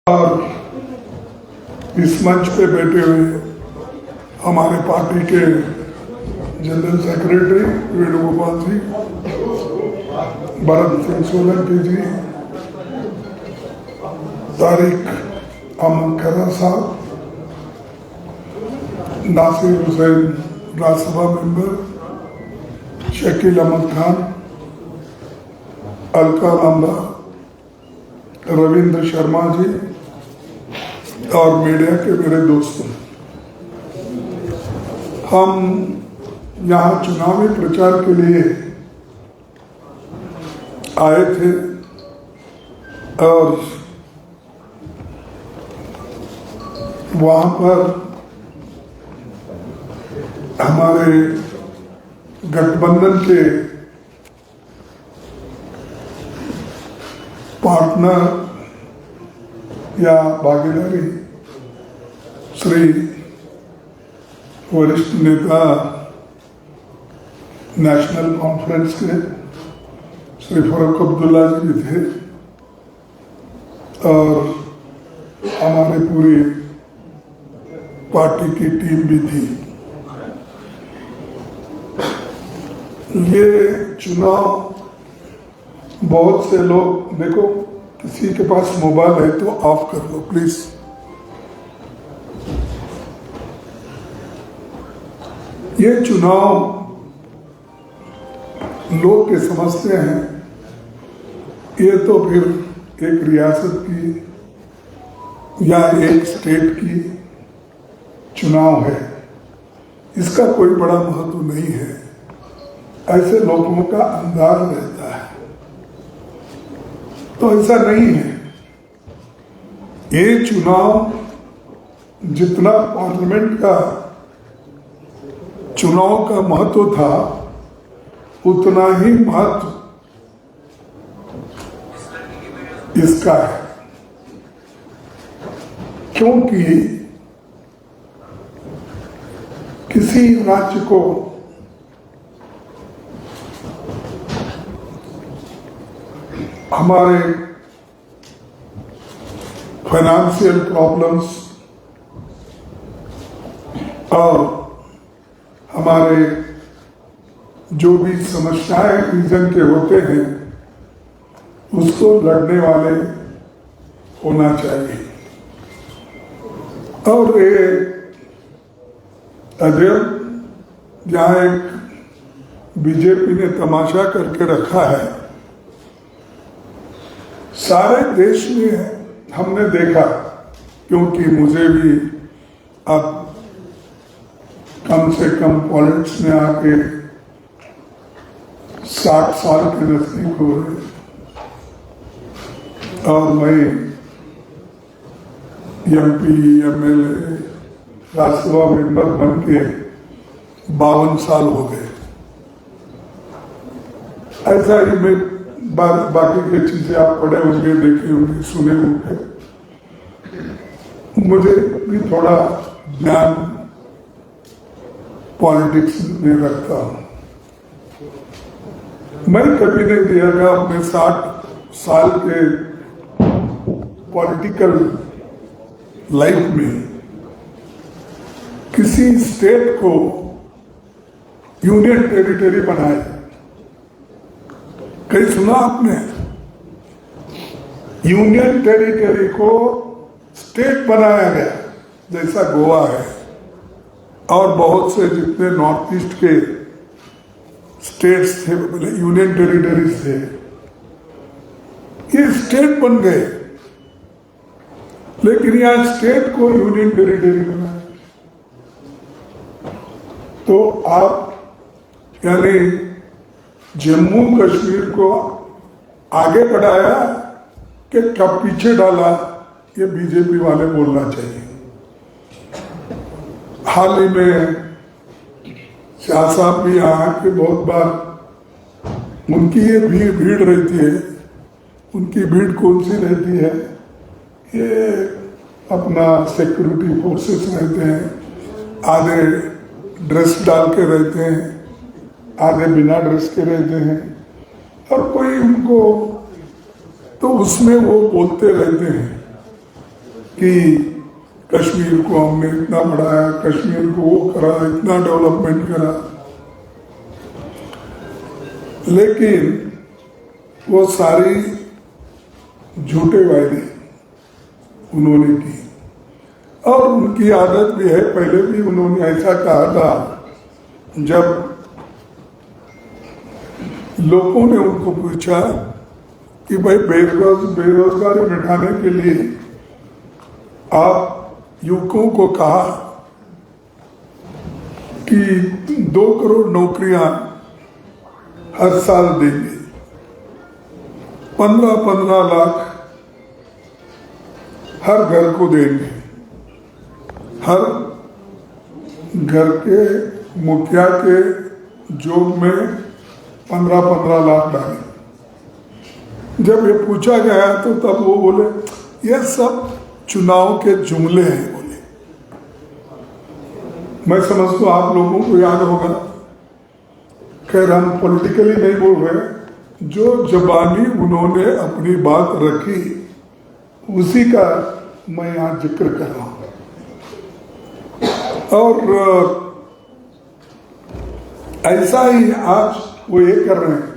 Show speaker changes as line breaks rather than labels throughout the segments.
और इस मंच पे बैठे हुए हमारे पार्टी के जनरल सेक्रेटरी वेणुगोपाल जी, भरत सिंह सोलंकी जी, तारिक अहमद खैरा साहब, नासिर हुसैन राज्यसभा मेंबर, शकील अहमद खान, अलका लांबा, रविंद्र शर्मा जी और मीडिया के मेरे दोस्तों, हम यहाँ चुनावी प्रचार के लिए आए थे और वहाँ पर हमारे गठबंधन के पार्टनर या भागीदारी श्री वरिष्ठ नेता नेशनल कॉन्फ्रेंस के श्री फारूक अब्दुल्ला जी भी थे और हमारे पूरी पार्टी की टीम भी थी। ये चुनाव बहुत से लोग, देखो किसी के पास मोबाइल है तो ऑफ कर लो प्लीज। ये चुनाव लोग के समझते हैं ये तो फिर एक रियासत की या एक स्टेट की चुनाव है, इसका कोई बड़ा महत्व नहीं है, ऐसे लोगों का अंदाज रहता है। तो ऐसा नहीं है। ये चुनाव जितना पार्लियामेंट का चुनाव का महत्व था उतना ही महत्व इसका है, क्योंकि किसी राज्य को हमारे फाइनेंशियल प्रॉब्लम्स और हमारे जो भी समस्याएं रीजन के होते हैं उसको लड़ने वाले होना चाहिए। और ये अध्ययन जहाँ एक बीजेपी ने तमाशा करके रखा है, सारे देश में हमने देखा, क्योंकि मुझे भी अब कम से कम पॉलिटिक्स में आके 60 साल के नजदीक हो रहे और मैं एमपी एमएलए राज्यसभा मेंबर बन के 52 साल हो गए। ऐसा ही मैं बाकी की चीजें आप पढ़े होंगे, देखे होंगे, सुने होंगे। मुझे भी थोड़ा ज्ञान पॉलिटिक्स में रखता हूं। मैं कभी नहीं दिया था अपने 60 साल के पॉलिटिकल लाइफ में किसी स्टेट को यूनियन टेरिटरी बनाया। कहीं सुना आपने? यूनियन टेरिटरी को स्टेट बनाया गया, जैसा गोवा है और बहुत से जितने नॉर्थ ईस्ट के स्टेट्स थे, यूनियन टेरिटरीज थे, ये स्टेट बन गए। लेकिन यहां स्टेट को यूनियन टेरिटरी बनाया तो आप यानी जम्मू कश्मीर को आगे बढ़ाया कि कब पीछे डाला, ये बीजेपी वाले बोलना चाहिए। हाल ही में शाह साहब भी यहाँ के बहुत बार उनकी ये भीड़ रहती है। उनकी भीड़ कौन सी रहती है? ये अपना सिक्योरिटी फोर्सेस रहते हैं, आधे ड्रेस डाल के रहते हैं, आधे बिना ड्रेस के रहते हैं, और कोई उनको तो उसमें वो बोलते रहते हैं। कि कश्मीर को हमने इतना बढ़ाया, कश्मीर को वो करा, इतना डेवलपमेंट करा, लेकिन वो सारी झूठे वायदे उन्होंने की। और उनकी आदत भी है, पहले भी उन्होंने ऐसा कहा था, जब लोगों ने उनको पूछा कि भाई बेरोजगारी मिटाने के लिए आप युवकों को कहा कि 2 करोड़ नौकरियां हर साल देंगे, 15-15 लाख हर घर को देंगे, हर घर के मुखिया के जोब में 15-15 लाख डाले। जब ये पूछा गया तो तब वो बोले ये सब चुनाव के जुमले हैं बोले। मैं समझता हूँ आप लोगों को याद होगा, खैर हम पॉलिटिकली नहीं बोल रहे, जो जबानी उन्होंने अपनी बात रखी उसी का मैं यहाँ जिक्र कर रहा हूँ। और ऐसा ही आज वो ये कर रहे हैं,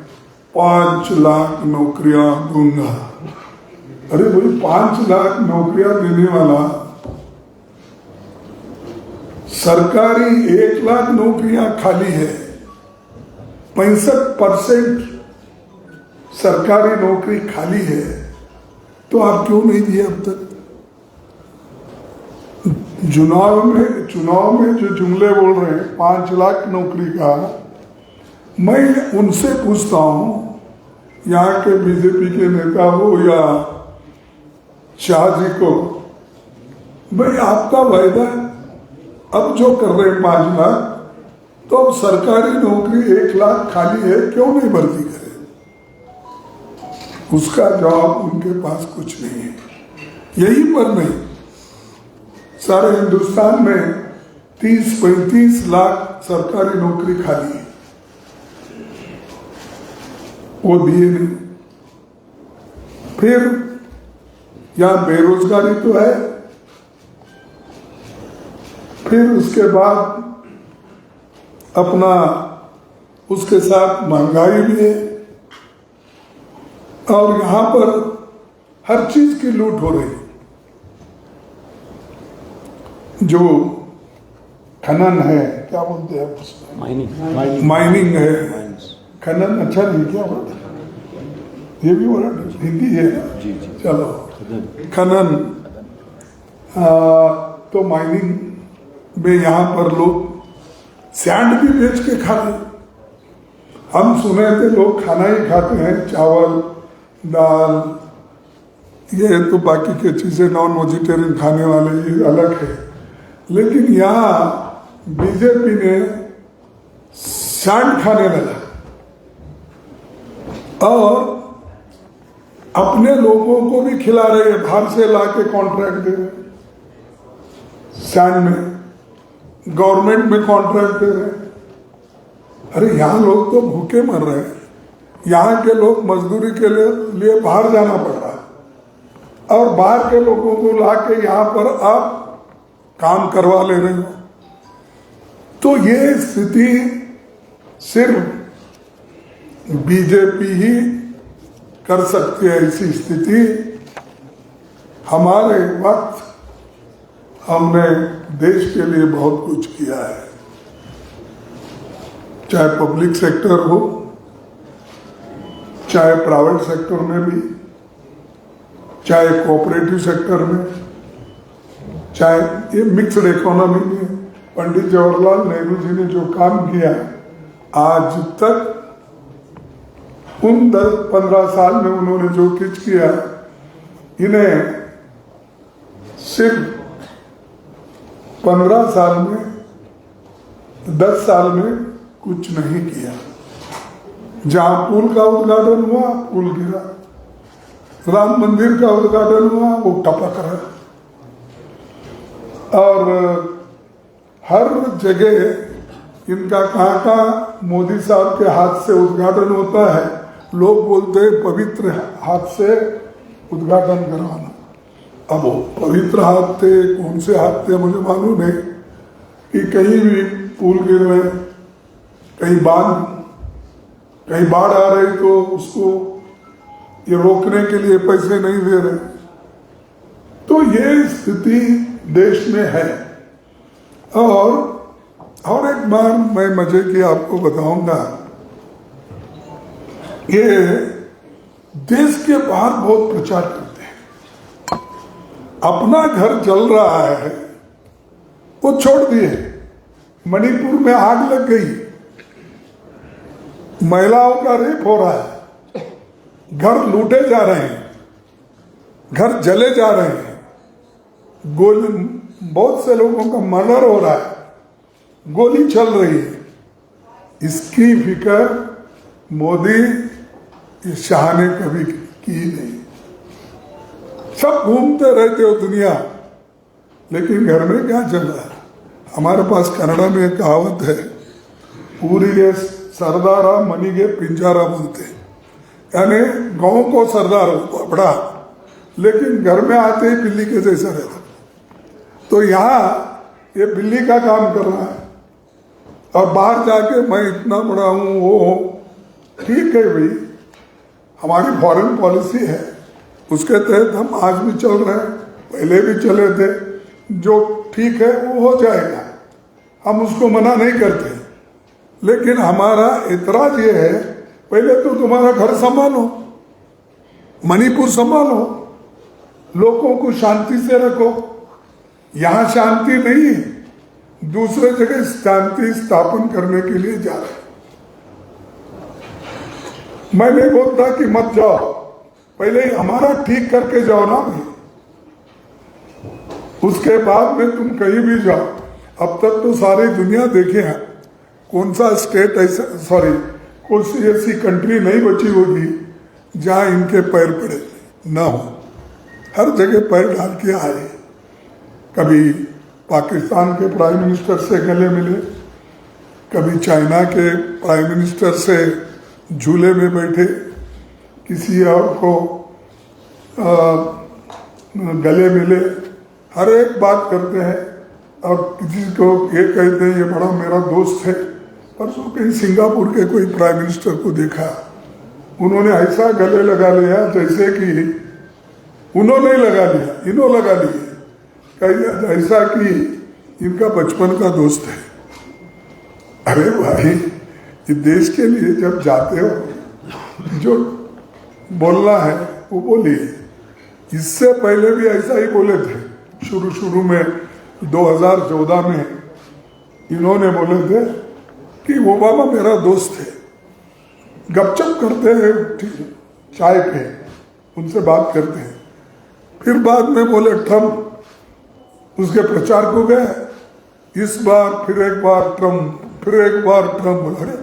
5 लाख नौकरियां दूंगा। अरे भाई 5 लाख नौकरियां देने वाला, सरकारी 1 लाख नौकरियां खाली है, 65% सरकारी नौकरी खाली है, तो आप क्यों नहीं दिए अब तक? चुनाव में जो जुमले बोल रहे हैं 5 लाख नौकरी का, मैं उनसे पूछता हूं, यहाँ के बीजेपी के नेता हो या शाह जी को, भाई आपका वायदा अब जो कर रहे हैं 5 लाख, तो अब सरकारी नौकरी 1 लाख खाली है, क्यों नहीं भर्ती करें? उसका जवाब उनके पास कुछ नहीं है। यही पर नहीं, सारे हिंदुस्तान में 30-35 लाख सरकारी नौकरी खाली है, वो दिए नहीं। फिर यहां बेरोजगारी तो है, फिर उसके बाद अपना उसके साथ महंगाई भी है, और यहां पर हर चीज की लूट हो रही है। जो खनन है, क्या बोलते हैं उसको, माइनिंग है, खनन अच्छा नहीं, क्या वर्ड, ये भी वर्ड हिंदी है जी। चलो खनन, तो माइनिंग में यहाँ पर लोग सैंड भी बेच के खा रहे। हम सुने थे लोग खाना ही खाते हैं, चावल दाल, ये तो बाकी के चीजें नॉन वेजिटेरियन खाने वाले ये अलग है, लेकिन यहाँ बीजेपी ने सैंड खाने लगा और अपने लोगों को भी खिला रहे हैं, बाहर से लाके कॉन्ट्रैक्ट दे रहे हैं, सैंड में गवर्नमेंट में कॉन्ट्रैक्ट दे रहे हैं। अरे यहाँ लोग तो भूखे मर रहे हैं, यहाँ के लोग मजदूरी के लिए बाहर जाना पड़ रहा है, और बाहर के लोगों को लाके यहाँ पर आप काम करवा ले रहे हो। तो ये स्थिति सिर्फ बीजेपी ही कर सकती है। ऐसी स्थिति हमारे वक्त हमने देश के लिए बहुत कुछ किया है, चाहे पब्लिक सेक्टर हो, चाहे प्राइवेट सेक्टर में भी, चाहे कोऑपरेटिव सेक्टर में, चाहे ये मिक्स्ड इकोनॉमी में। पंडित जवाहरलाल नेहरू जी ने जो काम किया आज तक, उन 10-15 साल में उन्होंने जो कुछ किया, इन्हें सिर्फ 15 साल में, 10 साल में कुछ नहीं किया। जहां पुल का उद्घाटन हुआ, पुल गिरा, राम मंदिर का उद्घाटन हुआ, वो टपक रहा, और हर जगह इनका कहाँ मोदी साहब के हाथ से उद्घाटन होता है, लोग बोलते हैं पवित्र हाथ से उद्घाटन करवाना। अब वो पवित्र हाथ थे, कौन से हाथ थे मुझे मालूम नहीं, कि कहीं भी पुल गिर रहे, कहीं बाढ़ आ रही तो उसको ये रोकने के लिए पैसे नहीं दे रहे। तो ये स्थिति देश में है। और एक बार मैं मजे की आपको बताऊंगा, ये देश के बाहर बहुत प्रचार करते हैं, अपना घर जल रहा है वो छोड़ दिए, मणिपुर में आग लग गई, महिलाओं का रेप हो रहा है, घर लूटे जा रहे हैं, घर जले जा रहे हैं, बहुत से लोगों का मर्डर हो रहा है, गोली चल रही है। इसकी फिक्र मोदी शाह ने कभी की नहीं। सब घूमते रहते हो दुनिया, लेकिन घर में क्या चल रहा है? हमारे पास कन्नड़ा में एक कहावत है, ಊರಿಗೆ सरदारा मनीगे पिंजारा बोलते, यानी गांव को सरदार बड़ा, लेकिन घर में आते ही बिल्ली के जैसा रहता। तो यहाँ ये बिल्ली का काम कर रहा है और बाहर जाके मैं इतना बड़ा हूँ वो हूँ। ठीक है भाई, हमारी फॉरेन पॉलिसी है, उसके तहत हम आज भी चल रहे हैं, पहले भी चले थे। जो ठीक है वो हो जाएगा, हम उसको मना नहीं करते, लेकिन हमारा एतराज ये है, पहले तो तुम्हारा घर संभालो, मणिपुर संभालो, लोगों को शांति से रखो। यहां शांति नहीं है, दूसरे जगह शांति स्थापन करने के लिए जा रहे। मैं नहीं बोलता कि मत जाओ, पहले हमारा ठीक करके जाओ ना भाई, उसके बाद में तुम कहीं भी जाओ। अब तक तो सारी दुनिया देखे हैं, कौन सा स्टेट ऐसा, सॉरी कौन सी ऐसी कंट्री नहीं बची होगी जहां इनके पैर पड़े ना हो। हर जगह पैर डाल के आए, कभी पाकिस्तान के प्राइम मिनिस्टर से गले मिले, कभी चाइना के प्राइम मिनिस्टर से झूले में बैठे, किसी और को गले मिले, हर एक बात करते हैं। और किसी को ये कहते हैं ये बड़ा मेरा दोस्त है। परसों कहीं सिंगापुर के कोई प्राइम मिनिस्टर को देखा, उन्होंने ऐसा गले लगा लिया जैसे कि उन्होंने लगा लिया, इन्होंने लगा लिया, ऐसा कि इनका बचपन का दोस्त है। अरे भाई, ये देश के लिए जब जाते हो, जो बोलना है वो बोलिए। इससे पहले भी ऐसा ही बोले थे, शुरू में 2014 में इन्होंने बोले थे कि ओबामा मेरा दोस्त है, गपशप करते हैं, चाय पे उनसे बात करते हैं। फिर बाद में बोले ट्रम्प, उसके प्रचार को गए, इस बार फिर एक बार ट्रम्प, फिर एक बार ट्रम्प। बोला अरे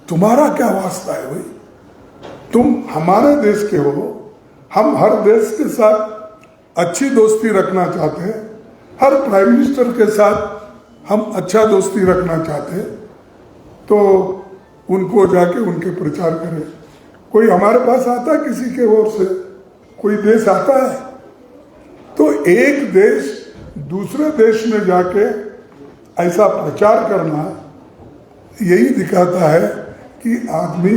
तुम्हारा क्या वास्ता है भाई, तुम हमारे देश के हो, हम हर देश के साथ अच्छी दोस्ती रखना चाहते हैं, हर प्राइम मिनिस्टर के साथ हम अच्छा दोस्ती रखना चाहते हैं, तो उनको जाके उनके प्रचार करें। कोई हमारे पास आता है किसी के ओर से, कोई देश आता है तो एक देश दूसरे देश में जाके ऐसा प्रचार करना, यही दिखाता है कि आदमी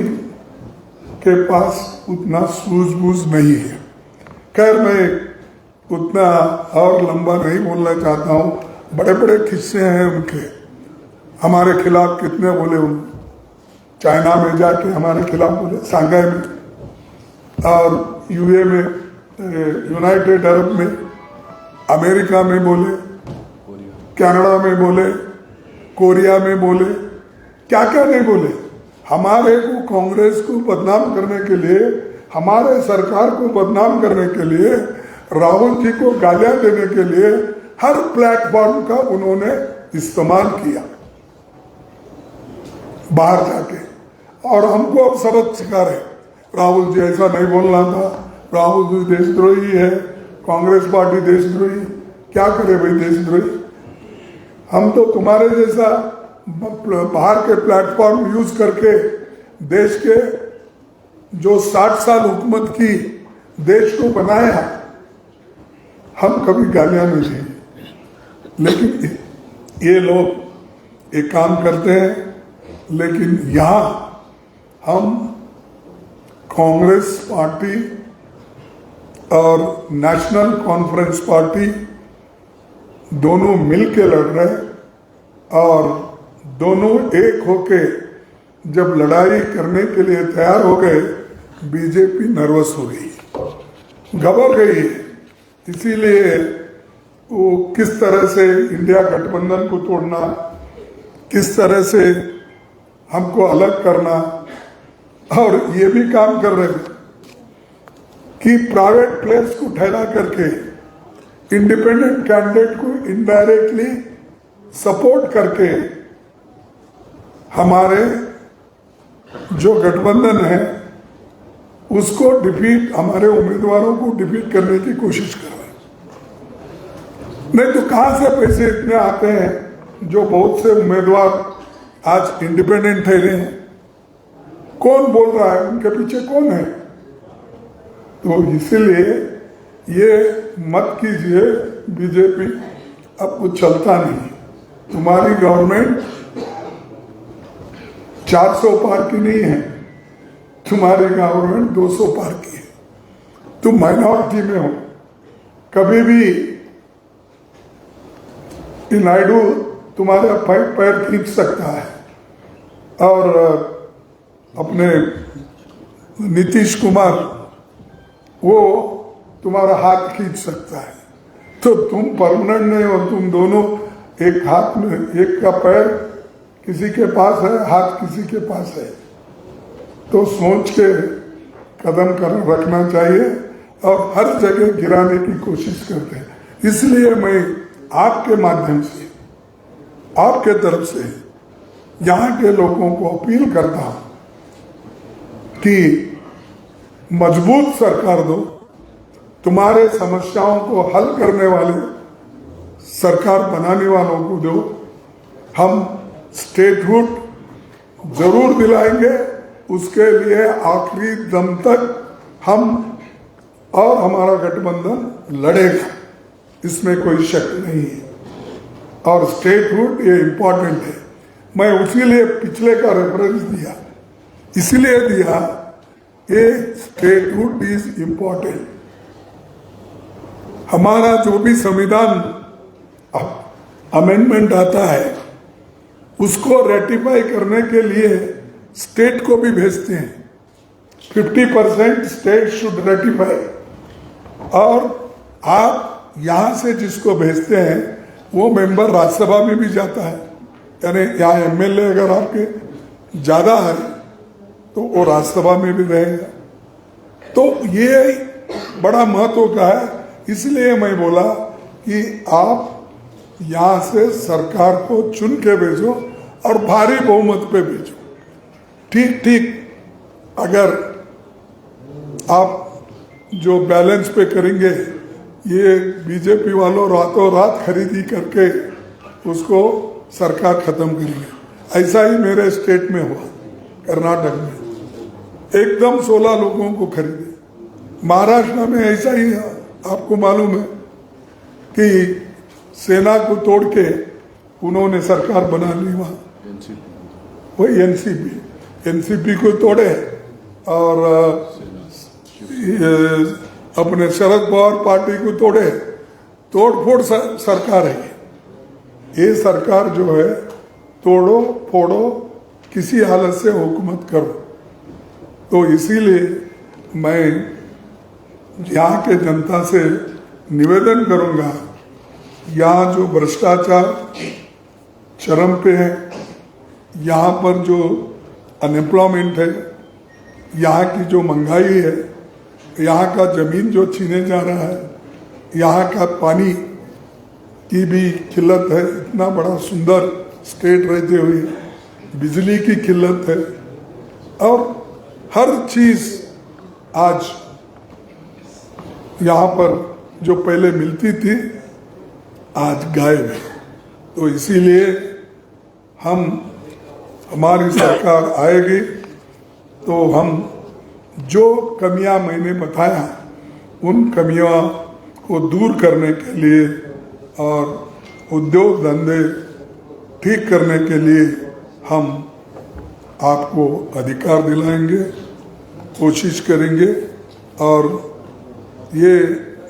के पास उतना सूझबूझ नहीं है। खैर, मैं उतना और लंबा नहीं बोलना चाहता हूँ, बड़े बड़े किस्से हैं उनके, हमारे खिलाफ कितने बोले। उन चाइना में जाके हमारे खिलाफ बोले, सांघाई में, और यूए में, यूनाइटेड अरब में, अमेरिका में बोले, कनाडा में बोले, कोरिया में बोले, क्या क्या नहीं बोले। हमारे को, कांग्रेस को बदनाम करने के लिए, हमारे सरकार को बदनाम करने के लिए, राहुल जी को गालियां देने के लिए हर प्लेटफॉर्म का उन्होंने इस्तेमाल किया बाहर जाके, और हमको अब सबक सिखा रहे, राहुल जी ऐसा नहीं बोलना था, राहुल जी देशद्रोही है, कांग्रेस पार्टी देशद्रोही। क्या करे भाई देशद्रोही? हम तो तुम्हारे जैसा बाहर के प्लेटफॉर्म यूज करके देश के जो 60 साल हुकूमत की, देश को बनाया, हम कभी गालियां नहीं दी, लेकिन ये लोग एक काम करते हैं। लेकिन यहाँ हम कांग्रेस पार्टी और नेशनल कॉन्फ्रेंस पार्टी दोनों मिलके लड़ रहे, और दोनों एक होके जब लड़ाई करने के लिए तैयार हो गए, बीजेपी नर्वस हो गई, घबरा गई। इसीलिए वो किस तरह से इंडिया गठबंधन को तोड़ना, किस तरह से हमको अलग करना, और ये भी काम कर रहे थे कि प्राइवेट प्लेयर्स को ठहरा करके इंडिपेंडेंट कैंडिडेट को इनडायरेक्टली सपोर्ट करके हमारे जो गठबंधन है उसको डिफीट, हमारे उम्मीदवारों को डिफीट करने की कोशिश कर रहे हैं। नहीं तो कहां से पैसे इतने आते हैं जो बहुत से उम्मीदवार आज इंडिपेंडेंट ठहरे हैं? कौन बोल रहा है, उनके पीछे कौन है? तो इसीलिए ये मत कीजिए बीजेपी, अब कुछ चलता नहीं। तुम्हारी गवर्नमेंट 400 पार की नहीं है, तुम्हारी गवर्नमेंट 200 पार की है। तुम माइनॉरिटी में हो। कभी भी नायडू तुम्हारे पैर खींच सकता है, और अपने नीतीश कुमार वो तुम्हारा हाथ खींच सकता है। तो तुम परमानेंट नहीं हो, तुम दोनों एक हाथ में, एक का पैर किसी के पास है, हाथ किसी के पास है। तो सोच के कदम रखना चाहिए, और हर जगह गिराने की कोशिश करते हैं। इसलिए मैं आपके माध्यम से, आपके तरफ से यहाँ के लोगों को अपील करता हूं कि मजबूत सरकार दो, तुम्हारे समस्याओं को हल करने वाले सरकार बनाने वालों को दो। हम स्टेटहुड जरूर दिलाएंगे, उसके लिए आखिरी दम तक हम और हमारा गठबंधन लड़ेगा, इसमें कोई शक नहीं है। और स्टेटहुड ये इंपॉर्टेंट है। मैं उसीलिए पिछले का रेफरेंस दिया, इसलिए दिया ये स्टेटहुड इज इंपॉर्टेंट। हमारा जो भी संविधान अमेंडमेंट आता है उसको रेटिफाई करने के लिए स्टेट को भी भेजते हैं। 50% स्टेट शुड रेटिफाई, और आप यहां से जिसको भेजते हैं वो मेंबर राज्यसभा में भी जाता है। यानी यहाँ एमएलए अगर आपके ज्यादा है तो वो राज्यसभा में भी रहेगा। तो ये बड़ा महत्व का है। इसलिए मैं बोला कि आप यहां से सरकार को चुन के भेजो और भारी बहुमत पे भेजो। ठीक अगर आप जो बैलेंस पे करेंगे, ये बीजेपी वालों रातों रात खरीदी करके उसको सरकार खत्म करेंगे। ऐसा ही मेरे स्टेट में हुआ, कर्नाटक में एकदम 16 लोगों को खरीदे। महाराष्ट्र में ऐसा ही है, आपको मालूम है कि सेना को तोड़ के उन्होंने सरकार बना ली। वहाँ वही एनसीपी को तोड़े और अपने शरद पवार पार्टी को तोड़े। तोड़-फोड़ सरकार है ये सरकार जो है, तोड़ो फोड़ो, किसी हालत से हुकूमत करो। तो इसीलिए मैं यहाँ के जनता से निवेदन करूँगा, यहाँ जो भ्रष्टाचार चरम पे है, यहाँ पर जो अनएम्प्लॉयमेंट है, यहाँ की जो महंगाई है, यहाँ का जमीन जो छीने जा रहा है, यहाँ का पानी की भी किल्लत है। इतना बड़ा सुंदर स्टेट रहते हुए बिजली की किल्लत है, और हर चीज आज यहाँ पर जो पहले मिलती थी आज गायब है। तो इसीलिए हमारी सरकार आएगी तो हम जो कमियां मैंने बताया उन कमियों को दूर करने के लिए और उद्योग धंधे ठीक करने के लिए हम आपको अधिकार दिलाएंगे, कोशिश करेंगे। और ये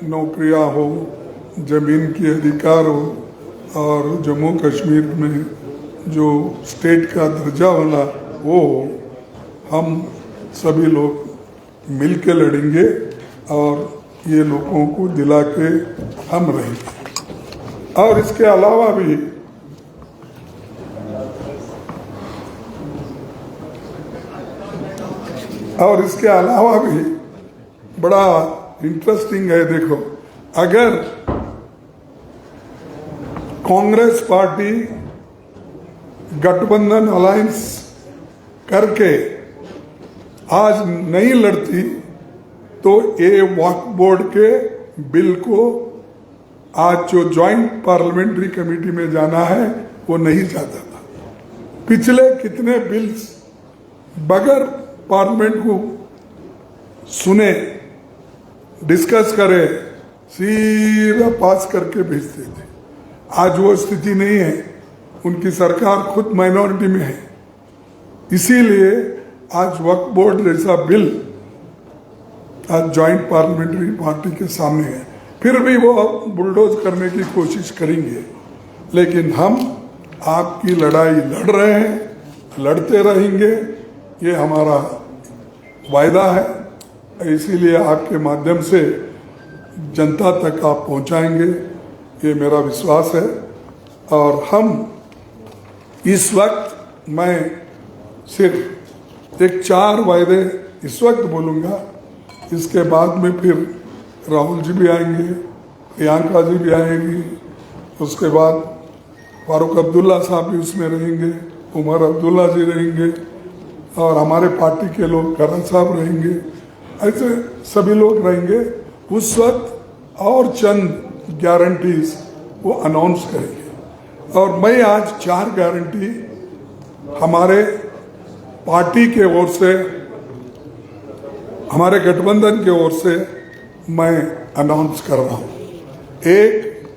नौकरियां हो, ज़मीन की अधिकार हो और जम्मू कश्मीर में जो स्टेट का दर्जा वाला वो हो, हम सभी लोग मिल के लड़ेंगे और ये लोगों को दिला के हम रहेंगे। और इसके अलावा भी बड़ा इंटरेस्टिंग है। देखो, अगर कांग्रेस पार्टी गठबंधन अलायंस करके आज नहीं लड़ती तो ये वक्फ बोर्ड के बिल को आज जो ज्वाइंट पार्लियामेंट्री कमेटी में जाना है वो नहीं जाता था। पिछले कितने बिल्स बगैर पार्लियामेंट को सुने, डिस्कस करे, सीधा पास करके भेजते थे। आज वो स्थिति नहीं है, उनकी सरकार खुद माइनॉरिटी में है। इसीलिए आज वक्फ बोर्ड जैसा बिल आज ज्वाइंट पार्लियामेंट्री पार्टी के सामने है। फिर भी वो बुलडोज करने की कोशिश करेंगे, लेकिन हम आपकी लड़ाई लड़ रहे हैं, लड़ते रहेंगे, ये हमारा वायदा है। इसीलिए आपके माध्यम से जनता तक आप पहुंचाएंगे, ये मेरा विश्वास है। और हम इस वक्त, मैं सिर्फ एक 4 वायदे इस वक्त बोलूँगा, इसके बाद में फिर राहुल जी भी आएंगे, प्रियंका जी भी आएंगी, उसके बाद फारूक अब्दुल्ला साहब भी उसमें रहेंगे, उमर अब्दुल्ला जी रहेंगे और हमारे पार्टी के लोग करण साहब रहेंगे, ऐसे सभी लोग रहेंगे। उस वक्त और चंद गारंटीज वो अनाउंस करेंगे। और मैं आज 4 गारंटी हमारे पार्टी के ओर से, हमारे गठबंधन के ओर से मैं अनाउंस कर रहा हूँ। एक,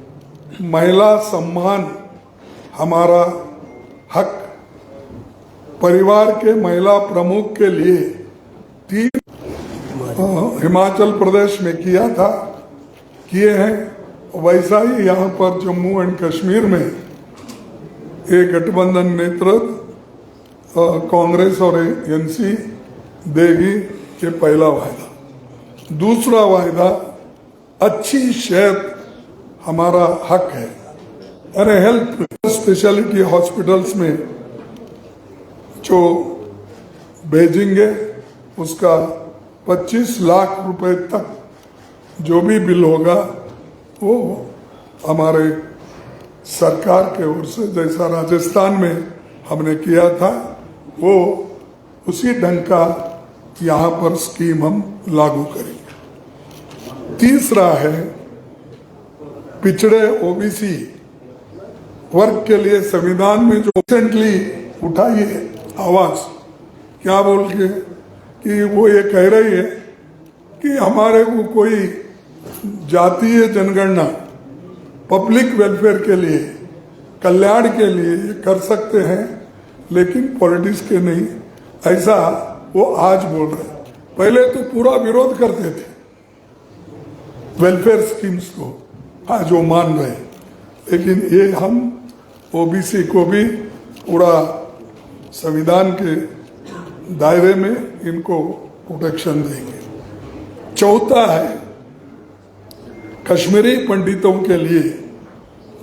महिला सम्मान हमारा हक, परिवार के महिला प्रमुख के लिए 3 हिमाचल प्रदेश में किया था, किए हैं, वैसा ही यहाँ पर जम्मू एंड कश्मीर में एक गठबंधन नेतृत्व कांग्रेस और एनसी देगी, के पहला वायदा। दूसरा वायदा, अच्छी सेहत हमारा हक है। अरे हेल्थ स्पेशलिटी हॉस्पिटल्स में जो भेजेंगे उसका 25 लाख रुपए तक जो भी बिल होगा वो हमारे सरकार के ओर से, जैसा राजस्थान में हमने किया था, वो उसी ढंग का यहाँ पर स्कीम हम लागू करेंगे। तीसरा है, पिछड़े ओबीसी वर्ग के लिए संविधान में जो रिसेंटली उठाई है आवाज, क्या बोल के कि वो ये कह रही है कि हमारे को कोई जातीय जनगणना पब्लिक वेलफेयर के लिए, कल्याण के लिए कर सकते हैं, लेकिन पॉलिटिक्स के नहीं, ऐसा वो आज बोल रहे हैं। पहले तो पूरा विरोध करते थे वेलफेयर स्कीम्स को, आज वो मान रहे हैं। लेकिन ये हम ओबीसी को भी पूरा संविधान के दायरे में इनको प्रोटेक्शन देंगे। चौथा है, कश्मीरी पंडितों के लिए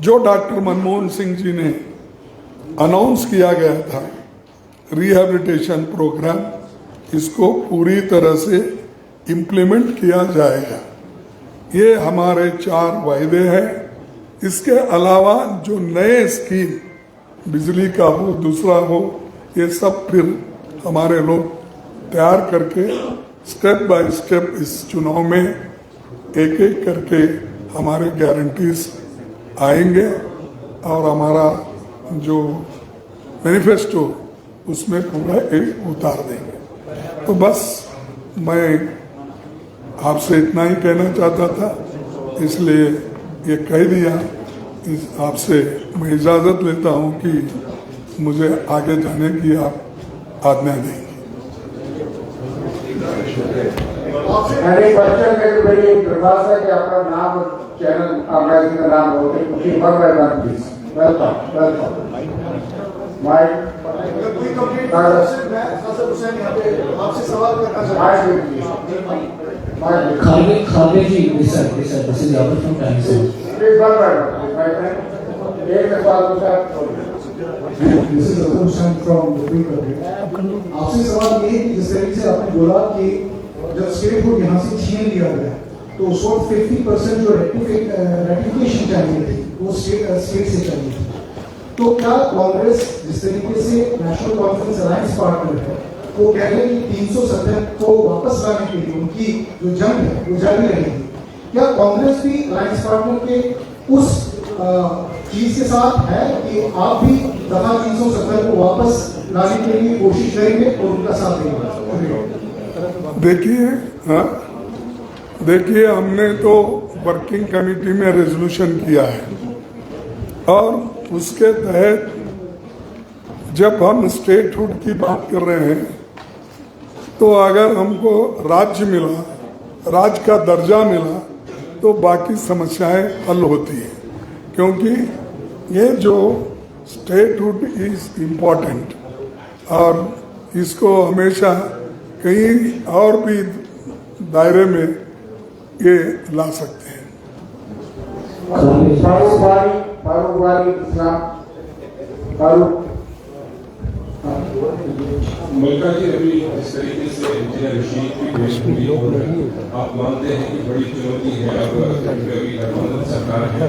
जो डॉक्टर मनमोहन सिंह जी ने अनाउंस किया गया था रिहैबिलिटेशन प्रोग्राम, इसको पूरी तरह से इम्प्लीमेंट किया जाएगा। ये हमारे 4 वायदे हैं। इसके अलावा जो नए स्कीम बिजली का हो, दूसरा हो, ये सब फिर हमारे लोग तैयार करके स्टेप बाय स्टेप इस चुनाव में एक एक करके हमारे गारंटीज आएंगे और हमारा जो मैनिफेस्टो उसमें पूरा एक उतार देंगे। तो बस मैं आपसे इतना ही कहना चाहता था। इसलिए ये कह दिया। इस आपसे मैं इजाज़त लेता हूँ कि मुझे आगे जाने की आप आज्ञा देंगे।
मैंने क्वेश्चन है कि भाई एक दरख्वास्त है कि आपका नाम चैनल मैगजीन का नाम होते कुछ one by one please. Welcome welcome mic कोई कंप्लीट मैं हसन हुसैन यहाँ पे आपसे सवाल करना चाहता हूँ।
खालिद जी this is Abdul from Times.
Please one by one my friend एक सवाल पूछा।
This is Abdul Hussain from the Free Country. आपसे सवाल ये कि जिस तरीके से आपने बोला कि जब स्टेट को यहाँ से छीन लिया गया तो उस वक्त 50% जो रेटिफिकेशन चाहिए थी वो स्टेट से चाहिए थी। तो क्या कांग्रेस जिस तरीके से नेशनल कॉन्फ्रेंस अलायंस पार्टनर है वो कह रहे हैं कि 370 को वापस लाने के लिए उनकी जो जंग है वो जारी रहेगी, क्या कांग्रेस भी अलायंस पार्टनर के उस चीज के साथ है कि आप भी दफा 370 को वापस लाने के लिए कोशिश करेंगे और उनका साथ देंगे?
देखिए हमने तो वर्किंग कमेटी में रेजोल्यूशन किया है और उसके तहत जब हम स्टेटहुड की बात कर रहे हैं तो अगर हमको राज्य मिला, राज्य का दर्जा मिला तो बाकी समस्याएं हल होती है, क्योंकि ये जो स्टेटहुड इज इम्पोर्टेंट और इसको हमेशा कहीं और भी दायरे में ये ला सकते हैं।
मल्लिका जी, अभी इस तरीके से इंजीनियर रशीद की पेशगोई हो रही है, आप मानते हैं कि बड़ी चुनौती है अब गठबंधन सरकार है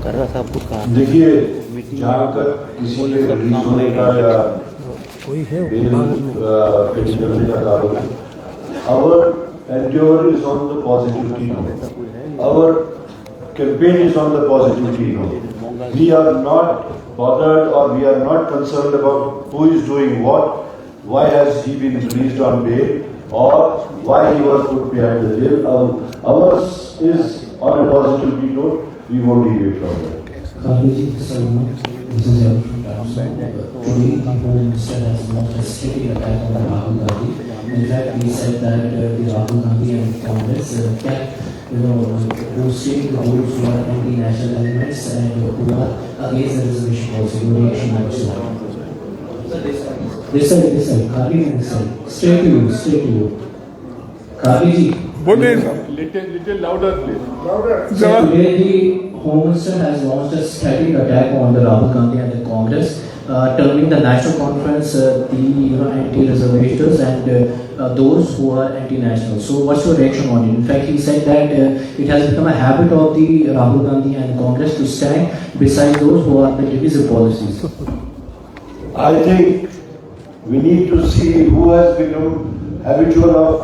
कर रहा था आपको कहा?
देखिए, जहाँ तक किसी के रिलीज होने का या our endeavor is on the positivity note. Our campaign is on the positivity note. We are not bothered or we are not concerned about who is doing what, why has he been released on bail or why he was put behind the jail. Ours is on a positivity note. We won't deviate from that.
This is today the Home Minister has launched a steady attack on Rahul Gandhi. In fact, he said that the Rahul Gandhi and Congress kept, boosting those who are anti-national elements and who are against the reservation policy. Your reaction on this? This side, Kali and this side. Straight to you. Kali ji.
बोलिए
little louder please.
So today the Home Minister has launched a static attack on the Rahul Gandhi and the Congress, terming the National Conference the anti-reservators and those who are anti-national. So what's your reaction on it? In fact, he said that it has become a habit of the Rahul Gandhi and Congress to stand beside those who are the divisive policies.
I think we need to see who has become habitual of